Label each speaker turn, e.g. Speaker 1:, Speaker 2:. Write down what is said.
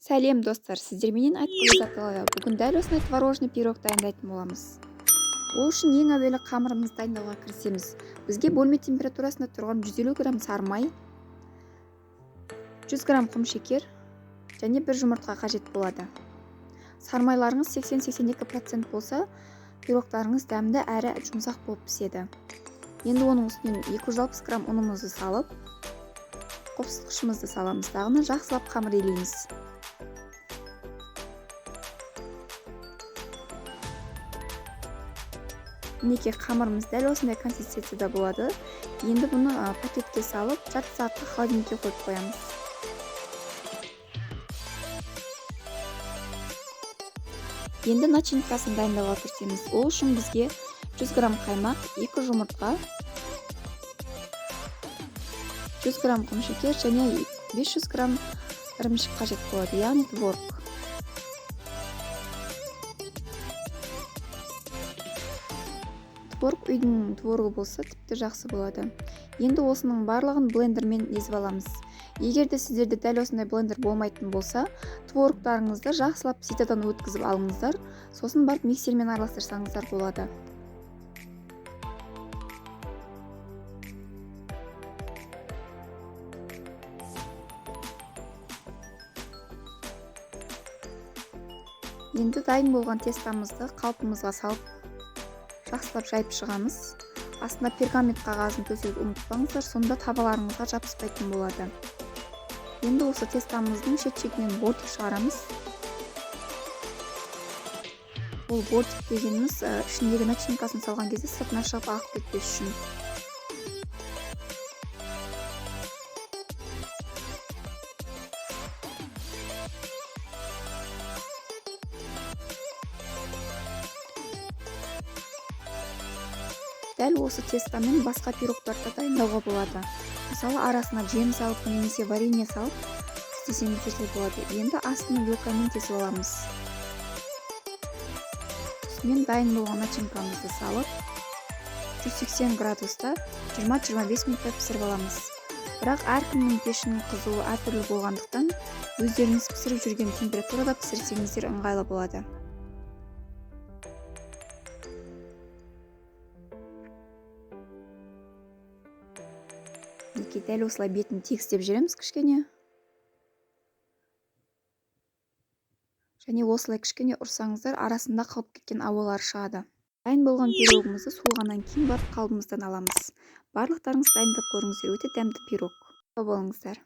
Speaker 1: Сәлем достар, сіздерменен айтқызы аталады. Бүгін дәл осындай творожный пирог дайындайтын боламыз. Ол үшін ең әуелі қамырымызды дайындауға кірісеміз. Бізге бөлме температурасында тұрған 150 грамм сары май, 100 грамм құм шекер және бір жұмыртқа қажет болады. Сары майларыңыз 80-82% болса, пирогтарыңыз дәмді әрі жұмсақ болып піседі. Енді оның үстінен 260 грамм ұнымызды салып, қопсытқышымызды саламыз. Дағыны жақсылап қамыр елейміз. Мінекей қамырымыз дәл осындай консистенцияда болады. Енді бұны пакетке салып, жарты сағатқа холодильникке қойып қоямыз. Енді начинкасын дайындауға кірісеміз. Ол үшін бізге 100 грамм қаймақ, 2 жұмыртқа, 100 грамм құм шекер және 500 грамм ірімшік қажет болады, яғни творог. Творог үйдің творогы болса тіпті жақсы болады. Енді осының барлығын блендермен езіп аламыз. Егер де сіздерде дәл осындай блендер болмайтын болса, творогтарыңызды жақсылап ситадан өткізіп алыңыздар, сосын барып миксермен араластырсаңыздар болады. Енді дайын болған тестамызды қалпымызға салып, жақсылап жайып шығамыз. Астына пергамент қағазын төсеуді ұмытпаңыздар, сонда табаларыңызға жабыспайтын болады. Енді осы тестамыздың шет-шетінен бортик шығарамыз. Ол бортик дегеніміз ішіндегі начинкасын салған кезде сыртына шығып ағып кетпес үшін. Дәл осы тестамен басқа пирогтарды дайындауға болады. Мысалы, арасына жем салып, немесе варенье салып, істесеңіздер де болады. Енді астына вилкамен тесіп аламыз. Үстінен дайын болған начинкамызды салып, 180 градуста 20-25 минутта пісіріп аламыз. Бірақ әркімнің пешінің қызуы әртүрлі болғандықтан, өздеріңіз пісіріп жүрген температурада пісірсеңіздер ыңғайлы болады. Дәл осылай бетін тегістеп жүреміз кішкене. Және осылай кішкене ұрсаңыздар, арасында қалып кеткен ауалар шығады. Дайын болған пирогымызды суығаннан кейін барып қалбымыздан аламыз. Барлықтарыңыз дайындап көріңіздер, өте дәмді пирог. Сау болыңыздар.